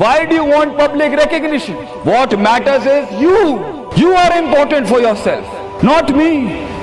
Why do you want public recognition? What matters is you. You are important for yourself, not me.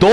2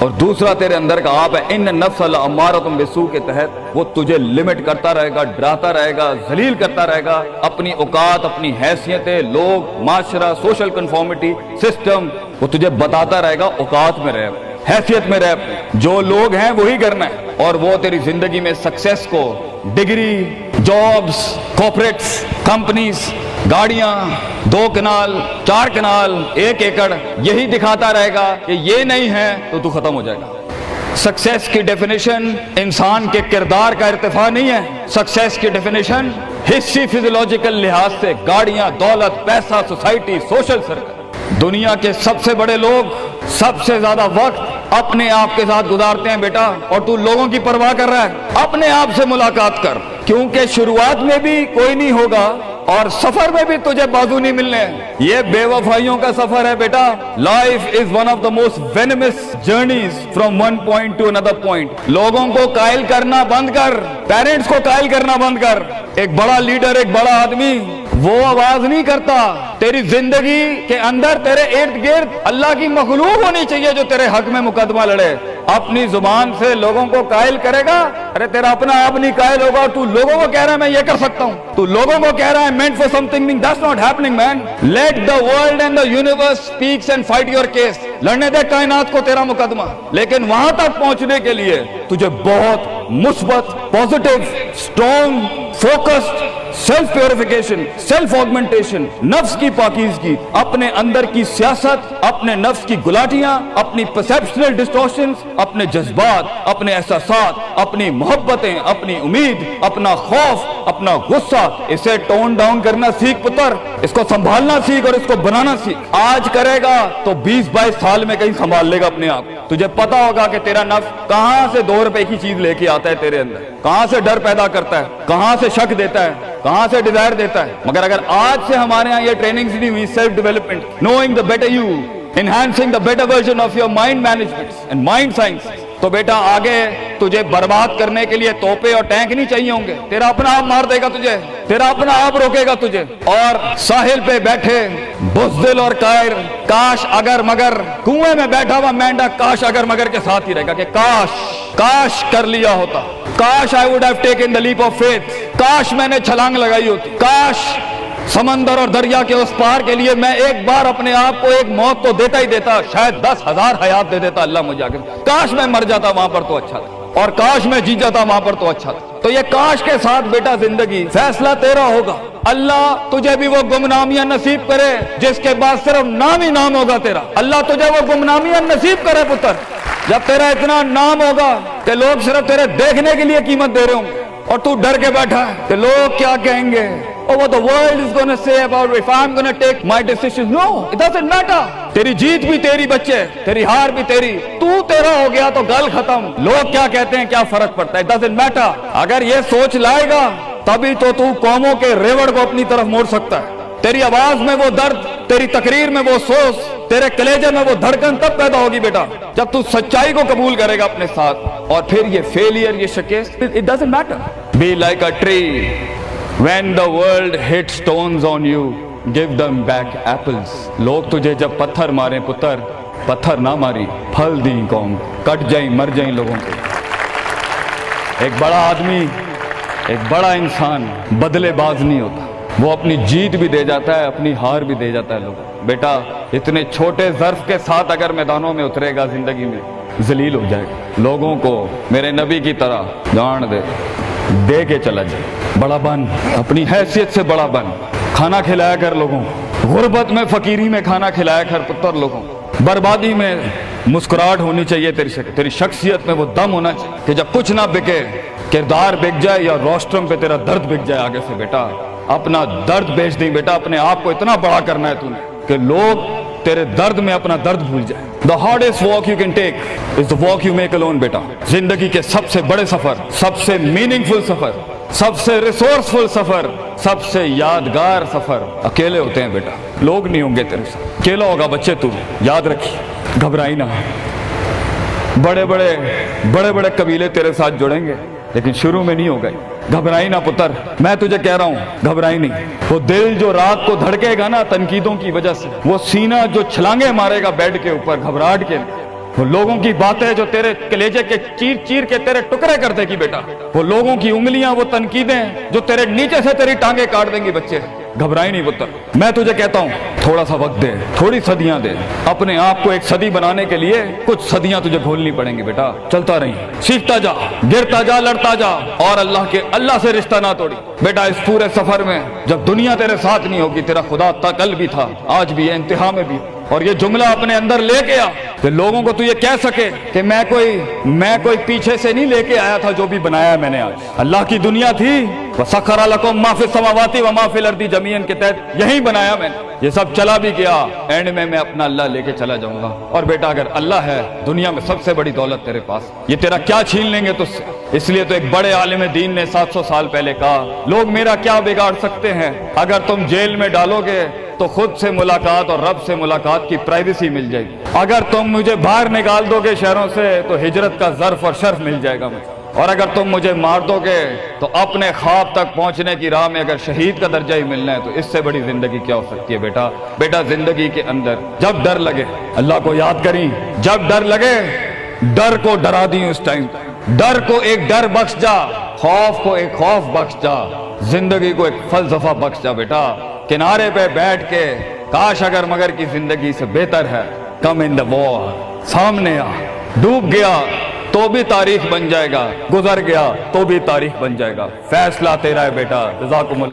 اور دوسرا تیرے اندر کا آپ ہے ان نفس لامارۃ بالسوء کے تحت وہ تجھے لمٹ کرتا رہے گا، ڈراتا رہے گا، ذلیل کرتا رہے گا، اپنی اوقات، اپنی حیثیتیں، لوگ، معاشرہ، سوشل کنفارمیٹی، سسٹم، وہ تجھے بتاتا رہے گا اوقات میں رہ، حیثیت میں رہ، جو لوگ ہیں وہی کرنا ہے، اور وہ تیری زندگی میں سکسیس کو، ڈگری، جابز، کارپوریٹس، کمپنیز، گاڑیاں، 2 کنال، 4 کنال، 1 ایکڑ، یہی دکھاتا رہے گا کہ یہ نہیں ہے تو تو ختم ہو جائے گا۔ سکسیس کی ڈیفینیشن انسان کے کردار کا ارتفاع نہیں ہے، سکسیس کی ڈیفینیشن حصی فزیولوجیکل لحاظ سے گاڑیاں، دولت، پیسہ، سوسائٹی، سوشل سرکل۔ دنیا کے سب سے بڑے لوگ سب سے زیادہ وقت اپنے آپ کے ساتھ گزارتے ہیں بیٹا، اور تو لوگوں کی پرواہ کر رہا ہے۔ اپنے آپ سے ملاقات کر، کیونکہ شروعات میں بھی کوئی نہیں ہوگا اور سفر میں بھی تجھے بازو نہیں ملنے۔ یہ بے وفائیوں کا سفر ہے بیٹا۔ Life is one of the most venomous journeys from one point to another point. لوگوں کو قائل کرنا بند کر، پیرنٹس کو قائل کرنا بند کر۔ ایک بڑا لیڈر، ایک بڑا آدمی وہ آواز نہیں کرتا، تیری زندگی کے اندر تیرے ارد گرد اللہ کی مخلوق ہونی چاہیے جو تیرے حق میں مقدمہ لڑے۔ اپنی زبان سے لوگوں کو قائل کرے گا، ارے تیرا اپنا آپ نہیں قائل ہوگا، تو لوگوں کو کہہ رہا ہے میں یہ کر سکتا ہوں، تو لوگوں کو کہہ رہا ہے meant for something, that's not happening man. Let the world and the universe speaks and fight your case. لڑنے دے کائنات کو تیرا مقدمہ، لیکن وہاں تک پہنچنے کے لیے تجھے بہت مثبت، positive, strong, focused, self purification, self augmentation, نفس کی پاکیزگی، اپنے اندر کی سیاست، اپنے نفس کی گلاٹیاں، اپنی پرسیپشنل ڈسٹورشنز، اپنے جذبات، اپنے احساسات، اپنی محبتیں، اپنی امید، اپنا خوف، اپنا غصہ، اسے ٹون ڈاؤن کرنا سیکھ پتر، اس کو سنبھالنا سیکھ اور اس کو بنانا سیکھ۔ آج کرے گا تو 20-22 سال میں کہیں سنبھال لے گا اپنے آپ۔ تجھے پتا ہوگا کہ تیرا نفس کہاں سے 2 روپے کی چیز لے کے آتا ہے تیرے اندر، کہاں سے ڈر پیدا کرتا ہے، کہاں سے شک دیتا ہے، کہاں سے ڈیزائر دیتا ہے۔ مگر اگر آج سے ہمارے ہاں یہ ٹریننگز نہیں ہوئی، self development, knowing the better you, enhancing the better version of your mind management and mind science, تو بیٹا آگے تجھے برباد کرنے کے لیے توپے اور ٹینک نہیں چاہیے ہوں گے، تیرا اپنا آپ مار دے گا تجھے، تیرا اپنا آپ روکے گا تجھے۔ اور ساحل پہ بیٹھے بزدل اور قائر، کاش اگر مگر، کنویں میں بیٹھا ہوا مینڈک کاش اگر مگر کے ساتھ ہی رہے گا کہ کاش کر لیا ہوتا، کاش I would have taken the leap of faith، کاش میں نے چھلانگ لگائی ہوتی، کاش سمندر اور دریا کے اس پار کے لیے میں ایک بار اپنے آپ کو ایک موت تو دیتا ہی دیتا، شاید 10,000 حیات دے دیتا اللہ مجھے آگے، کاش میں مر جاتا وہاں پر تو اچھا تھا، اور کاش میں جی جاتا وہاں پر تو اچھا تھا۔ تو یہ کاش کے ساتھ بیٹا زندگی، فیصلہ تیرا ہوگا۔ اللہ تجھے بھی وہ گمنامیاں نصیب کرے جس کے بعد صرف نام ہی نام ہوگا تیرا، اللہ تجھے وہ گمنامیاں نصیب کرے پتر، جب تیرا اتنا نام ہوگا کہ لوگ صرف تیرے دیکھنے کے لیے قیمت دے رہے ہوں گے، اور تو ڈر کے بیٹھا ہے کہ لوگ کیا کہیں گے، or what the world is going to say about if I'm going to take my decisions. No, it doesn't matter. تیری جیت بھی تیری بچے، تیری ہار بھی تیری، تو تیرا ہو گیا تو گل ختم، لوگ کیا کہتے ہیں کیا فرق پڑتا ہے، it doesn't matter۔ اگر یہ سوچ لائے گا تبھی تو قوموں کے ریوڑ کو اپنی طرف موڑ سکتا ہے۔ تیری آواز میں وہ درد، تیری تقریر میں وہ سوز، تیرے کلیجے میں وہ دھڑکن تب پیدا ہوگی بیٹا جب تو سچائی کو قبول کرے گا اپنے ساتھ، اور پھر یہ فیلئر، یہ شکست، it doesn't matter۔ Be like a tree when the world hits stones on you, give them back apples۔ لوگ تجھے جب پتھر ماریں پتر، پتھر نہ ماری، پھل دیں قوم، کٹ جائیں مر جائیں لوگوں کو۔ ایک بڑا آدمی، ایک بڑا انسان بدلے باز نہیں ہوتا، وہ اپنی جیت بھی دے جاتا ہے، اپنی ہار بھی دے جاتا ہے لوگوں۔ بیٹا اتنے چھوٹے ظرف کے ساتھ اگر میدانوں میں اترے گا زندگی میں، ذلیل ہو جائے گا، لوگوں کو میرے نبی کی طرح جان دے کے چلا جائے، بڑا بن، اپنی حیثیت سے بڑا بن، کھانا کھلایا کر لوگوں، غربت میں فقیری میں کھانا کھلایا کر پتر لوگوں، بربادی میں مسکراہٹ ہونی چاہیے تیری شخصیت میں وہ دم ہونا چاہیے کہ جب کچھ نہ بکے، کردار بک جائے یا روسٹرم پہ تیرا درد بک جائے آگے سے، بیٹا اپنا درد بیچ دیں بیٹا، اپنے آپ کو اتنا بڑا کرنا ہے تو نے کہ لوگ تیرے درد میں اپنا درد بھول جائے۔ The hardest walk you can take is the walk you make alone بیٹا۔ زندگی کے سب سے بڑے سفر، سب سے میننگ فل سفر، سب سے ریسورسفل سفر، سب سے یادگار سفر اکیلے ہوتے ہیں بیٹا، لوگ نہیں ہوں گے تیرے ساتھ، اکیلا ہوگا بچے تو، یاد رکھیے، گھبرائی نہ۔ بڑے بڑے قبیلے تیرے ساتھ جڑیں گے لیکن شروع میں نہیں ہو گئے، گھبرائی نہ پتر، میں تجھے کہہ رہا ہوں گھبرائی نہیں۔ وہ دل جو رات کو دھڑکے گا نا تنقیدوں کی وجہ سے، وہ سینہ جو چھلانگے مارے گا بیڈ کے اوپر گھبراہٹ کے، وہ لوگوں کی باتیں جو تیرے کلیجے کے چیر چیر کے تیرے ٹکڑے کر دے گی بیٹا، وہ لوگوں کی انگلیاں، وہ تنقیدیں جو تیرے نیچے سے تیری ٹانگیں کاٹ دیں گی بچے، گھبرائی نہیں پتر۔ میں تجھے کہتا ہوں تھوڑا سا وقت دے، تھوڑی صدیاں دے، اپنے آپ کو ایک صدی بنانے کے لیے کچھ صدیاں تجھے گھولنی پڑیں گی بیٹا، چلتا رہی، سیکھتا جا، گرتا جا، لڑتا جا، اور اللہ سے رشتہ نہ توڑی بیٹا۔ اس پورے سفر میں جب دنیا تیرے ساتھ نہیں ہوگی، تیرا خدا کل بھی تھا، آج بھی ہے، انتہا میں بھی، اور یہ جملہ اپنے اندر لے کے آ کہ لوگوں کو تو یہ کہہ سکے کہ میں کوئی پیچھے سے نہیں لے کے آیا تھا، جو بھی بنایا میں نے آج اللہ کی دنیا تھی، وَسَخَّرَ لَكُم مَّا فِي السَّمَاوَاتِ وَمَا فِي الْأَرْضِ جَمِيعًا کے تحت یہی بنایا میں نے، یہ سب چلا بھی گیا، اینڈ میں اپنا اللہ لے کے چلا جاؤں گا۔ اور بیٹا اگر اللہ ہے دنیا میں سب سے بڑی دولت تیرے پاس، یہ تیرا کیا چھین لیں گے تجھ سے؟ اس لیے تو ایک بڑے عالم دین نے 700 سال پہلے کہا، لوگ میرا کیا بگاڑ سکتے ہیں؟ اگر تم جیل میں ڈالو گے تو خود سے ملاقات اور رب سے ملاقات کی پرائیویسی مل جائے گی، اگر تم مجھے باہر نکال دو گے شہروں سے تو ہجرت کا ظرف اور شرف مل جائے گا مجھے، اور اگر تم مجھے مار دو گے تو اپنے خواب تک پہنچنے کی راہ میں اگر شہید کا درجہ ہی ملنا ہے تو اس سے بڑی زندگی کیا ہو سکتی ہے بیٹا؟ بیٹا زندگی کے اندر جب ڈر لگے اللہ کو یاد کریں، جب ڈر لگے ڈر کو ڈرا دیں، اس ٹائم ڈر کو ایک ڈر بخش جا، خوف کو ایک خوف بخش جا، زندگی کو ایک فلسفہ بخش جا بیٹا۔ کنارے پہ بیٹھ کے کاش اگر مگر کی زندگی سے بہتر ہے، کم ان دا وار، سامنے آ، ڈوب گیا تو بھی تاریخ بن جائے گا، گزر گیا تو بھی تاریخ بن جائے گا، فیصلہ تیرا ہے بیٹا۔ جزاکم اللہ۔